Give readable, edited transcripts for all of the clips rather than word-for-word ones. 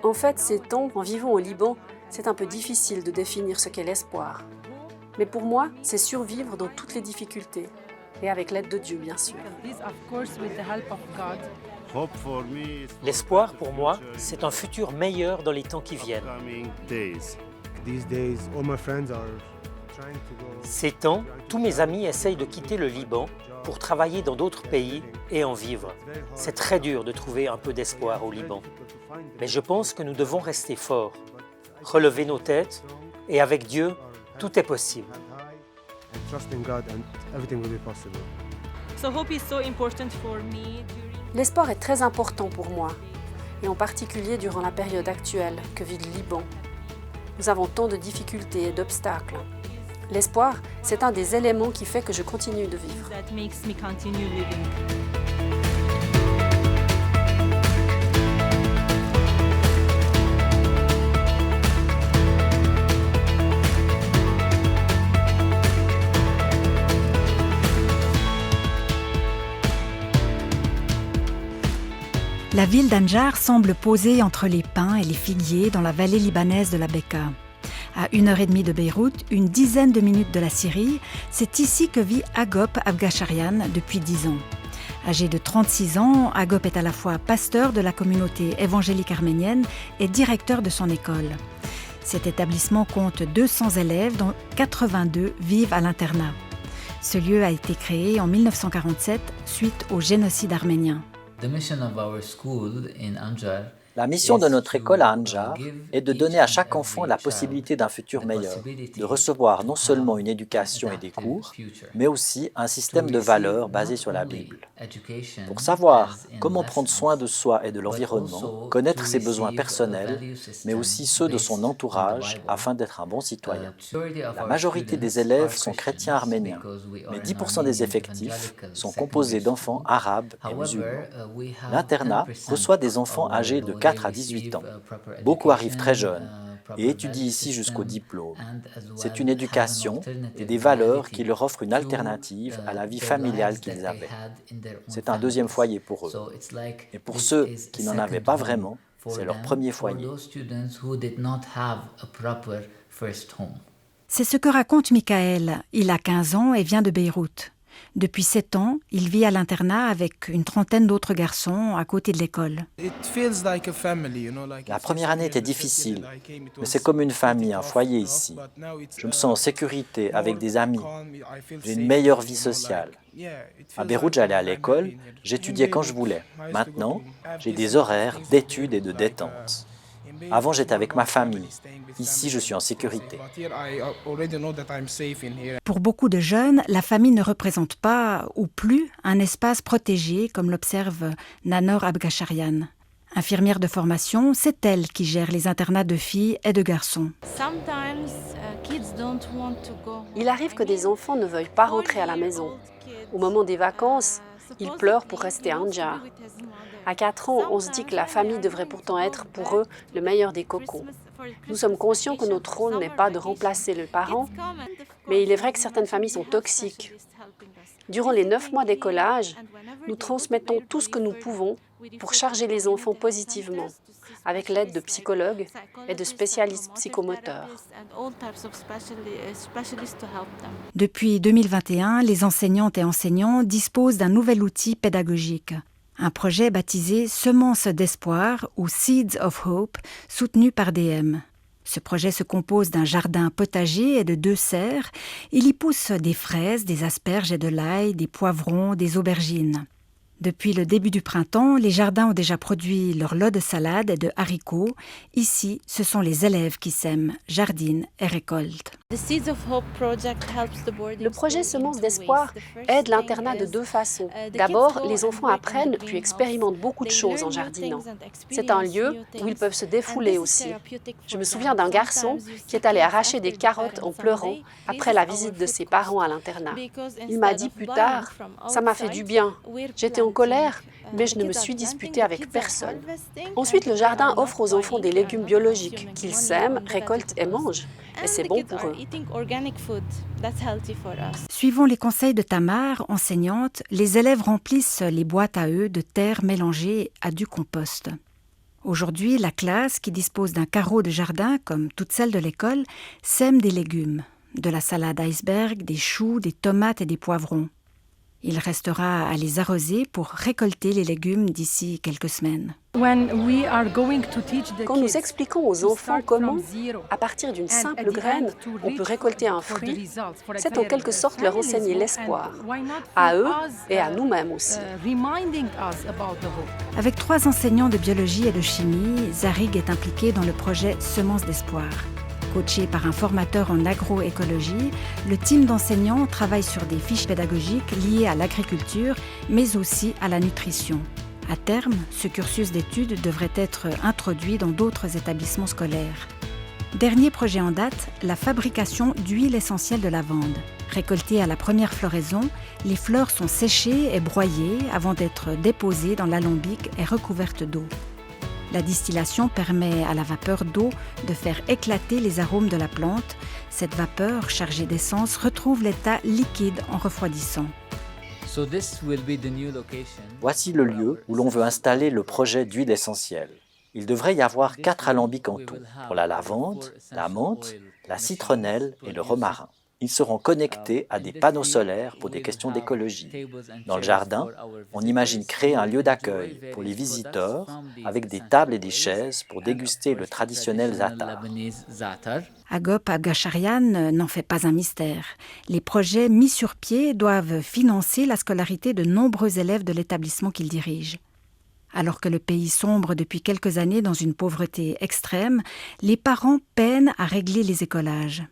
En fait, ces temps, en vivant au Liban, c'est un peu difficile de définir ce qu'est l'espoir. Mais pour moi, c'est survivre dans toutes les difficultés. Et avec l'aide de Dieu, bien sûr. L'espoir, pour moi, c'est un futur meilleur dans les temps qui viennent. Ces temps, tous mes amis essayent de quitter le Liban pour travailler dans d'autres pays et en vivre. C'est très dur de trouver un peu d'espoir au Liban. Mais je pense que nous devons rester forts, relever nos têtes, et avec Dieu, tout est possible. L'espoir est très important pour moi, et en particulier durant la période actuelle que vit le Liban. Nous avons tant de difficultés et d'obstacles. L'espoir, c'est un des éléments qui fait que je continue de vivre. La ville d'Anjar semble posée entre les pins et les figuiers dans la vallée libanaise de la Bekaa. À 1h30 de Beyrouth, une dizaine de minutes de la Syrie, c'est ici que vit Agop Abgasharian depuis 10 ans. Âgé de 36 ans, Agop est à la fois pasteur de la communauté évangélique arménienne et directeur de son école. Cet établissement compte 200 élèves dont 82 vivent à l'internat. Ce lieu a été créé en 1947 suite au génocide arménien. La mission de notre école à Anjar est de donner à chaque enfant la possibilité d'un futur meilleur, de recevoir non seulement une éducation et des cours, mais aussi un système de valeurs basé sur la Bible. Pour savoir comment prendre soin de soi et de l'environnement, connaître ses besoins personnels, mais aussi ceux de son entourage afin d'être un bon citoyen. La majorité des élèves sont chrétiens arméniens, mais 10% des effectifs sont composés d'enfants arabes et musulmans. L'internat reçoit des enfants âgés de 4 à 18 ans. Beaucoup arrivent très jeunes et étudient ici jusqu'au diplôme. C'est une éducation et des valeurs qui leur offrent une alternative à la vie familiale qu'ils avaient. C'est un deuxième foyer pour eux. Et pour ceux qui n'en avaient pas vraiment, c'est leur premier foyer. C'est ce que raconte Michael. Il a 15 ans et vient de Beyrouth. Depuis 7 ans, il vit à l'internat avec une trentaine d'autres garçons à côté de l'école. La première année était difficile, mais c'est comme une famille, un foyer ici. Je me sens en sécurité avec des amis. J'ai une meilleure vie sociale. À Beyrouth, j'allais à l'école, j'étudiais quand je voulais. Maintenant, j'ai des horaires d'études et de détente. Avant, j'étais avec ma famille. Ici, je suis en sécurité. Pour beaucoup de jeunes, la famille ne représente pas, ou plus, un espace protégé, comme l'observe Nanor Abgasharian. Infirmière de formation, c'est elle qui gère les internats de filles et de garçons. Il arrive que des enfants ne veuillent pas rentrer à la maison. Au moment des vacances, ils pleurent pour rester à Anjar. À 4 ans, on se dit que la famille devrait pourtant être pour eux le meilleur des cocons. Nous sommes conscients que notre rôle n'est pas de remplacer le parent, mais il est vrai que certaines familles sont toxiques. Durant les 9 mois d'écolage, nous transmettons tout ce que nous pouvons pour charger les enfants positivement, avec l'aide de psychologues et de spécialistes psychomoteurs. Depuis 2021, les enseignantes et enseignants disposent d'un nouvel outil pédagogique. Un projet baptisé Semences d'espoir ou Seeds of Hope, soutenu par DM. Ce projet se compose d'un jardin potager et de 2 serres. Il y pousse des fraises, des asperges et de l'ail, des poivrons, des aubergines. Depuis le début du printemps, les jardins ont déjà produit leur lot de salades et de haricots. Ici, ce sont les élèves qui sèment, jardinent et récoltent. Le projet Semences d'espoir aide l'internat de 2 façons. D'abord, les enfants apprennent puis expérimentent beaucoup de choses en jardinant. C'est un lieu où ils peuvent se défouler aussi. Je me souviens d'un garçon qui est allé arracher des carottes en pleurant après la visite de ses parents à l'internat. Il m'a dit plus tard, « Ça m'a fait du bien. J'étais en colère, mais je ne me suis disputée avec personne. » Ensuite, le jardin offre aux enfants des légumes biologiques qu'ils sèment, récoltent et mangent. Et c'est bon pour eux. Suivant les conseils de Tamar, enseignante, les élèves remplissent les boîtes à œufs de terre mélangée à du compost. Aujourd'hui, la classe, qui dispose d'un carreau de jardin comme toutes celles de l'école, sème des légumes, de la salade iceberg, des choux, des tomates et des poivrons. Il restera à les arroser pour récolter les légumes d'ici quelques semaines. Quand nous expliquons aux enfants comment, à partir d'une simple graine, on peut récolter un fruit, c'est en quelque sorte leur enseigner l'espoir, à eux et à nous-mêmes aussi. Avec 3 enseignants de biologie et de chimie, Zarig est impliqué dans le projet Semences d'espoir. Coaché par un formateur en agroécologie, le team d'enseignants travaille sur des fiches pédagogiques liées à l'agriculture, mais aussi à la nutrition. À terme, ce cursus d'études devrait être introduit dans d'autres établissements scolaires. Dernier projet en date, la fabrication d'huile essentielle de lavande. Récoltées à la première floraison, les fleurs sont séchées et broyées avant d'être déposées dans l'alambic et recouvertes d'eau. La distillation permet à la vapeur d'eau de faire éclater les arômes de la plante. Cette vapeur, chargée d'essence, retrouve l'état liquide en refroidissant. Voici le lieu où l'on veut installer le projet d'huile essentielle. Il devrait y avoir 4 alambics en tout, pour la lavande, la menthe, la citronnelle et le romarin. Ils seront connectés à des panneaux solaires pour des questions d'écologie. Dans le jardin, on imagine créer un lieu d'accueil pour les visiteurs avec des tables et des chaises pour déguster le traditionnel za'atar. Agop Agasharian n'en fait pas un mystère. Les projets mis sur pied doivent financer la scolarité de nombreux élèves de l'établissement qu'il dirige. Alors que le pays sombre depuis quelques années dans une pauvreté extrême, les parents peinent à régler les écolages.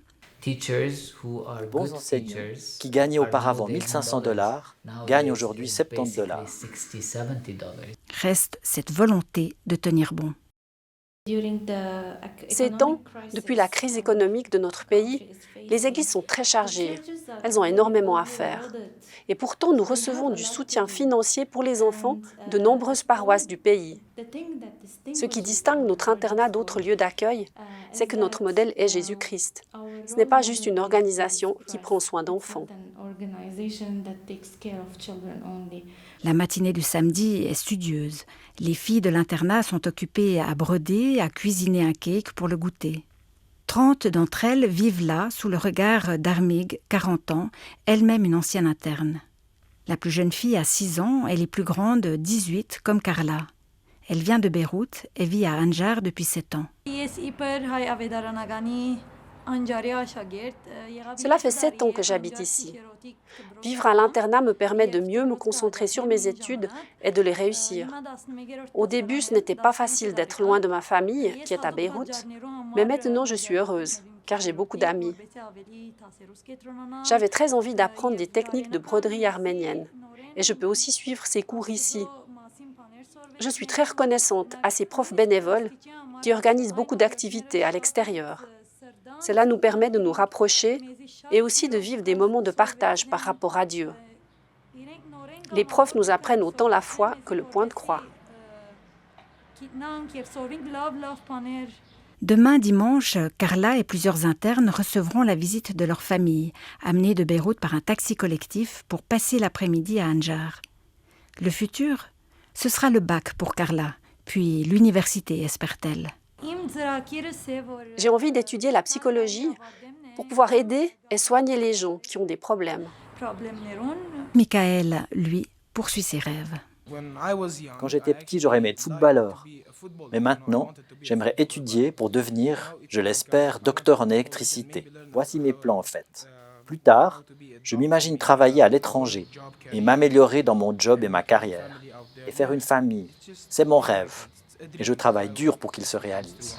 De bons enseignants qui gagnaient auparavant $1 500 gagnent aujourd'hui $70. Reste cette volonté de tenir bon. Ces temps, depuis la crise économique de notre pays, les églises sont très chargées. Elles ont énormément à faire. Et pourtant, nous recevons du soutien financier pour les enfants de nombreuses paroisses du pays. Ce qui distingue notre internat d'autres lieux d'accueil, c'est que notre modèle est Jésus-Christ. Ce n'est pas juste une organisation qui prend soin d'enfants. La matinée du samedi est studieuse. Les filles de l'internat sont occupées à broder, à cuisiner un cake pour le goûter. 30 d'entre elles vivent là sous le regard d'Armig, 40 ans, elle-même une ancienne interne. La plus jeune fille a 6 ans et les plus grandes 18, comme Carla. Elle vient de Beyrouth et vit à Anjar depuis 7 ans. Cela fait 7 ans que j'habite ici. Vivre à l'internat me permet de mieux me concentrer sur mes études et de les réussir. Au début, ce n'était pas facile d'être loin de ma famille, qui est à Beyrouth, mais maintenant je suis heureuse, car j'ai beaucoup d'amis. J'avais très envie d'apprendre des techniques de broderie arménienne, et je peux aussi suivre ces cours ici. Je suis très reconnaissante à ces profs bénévoles qui organisent beaucoup d'activités à l'extérieur. Cela nous permet de nous rapprocher et aussi de vivre des moments de partage par rapport à Dieu. Les profs nous apprennent autant la foi que le point de croix. Demain dimanche, Carla et plusieurs internes recevront la visite de leur famille, amenée de Beyrouth par un taxi collectif pour passer l'après-midi à Anjar. Le futur, ce sera le bac pour Carla, puis l'université, espère-t-elle. J'ai envie d'étudier la psychologie pour pouvoir aider et soigner les gens qui ont des problèmes. Michael, lui, poursuit ses rêves. Quand j'étais petit, j'aurais aimé être footballeur. Mais maintenant, j'aimerais étudier pour devenir, je l'espère, docteur en électricité. Voici mes plans en fait. Plus tard, je m'imagine travailler à l'étranger et m'améliorer dans mon job et ma carrière. Et faire une famille, c'est mon rêve. Et je travaille dur pour qu'il se réalise.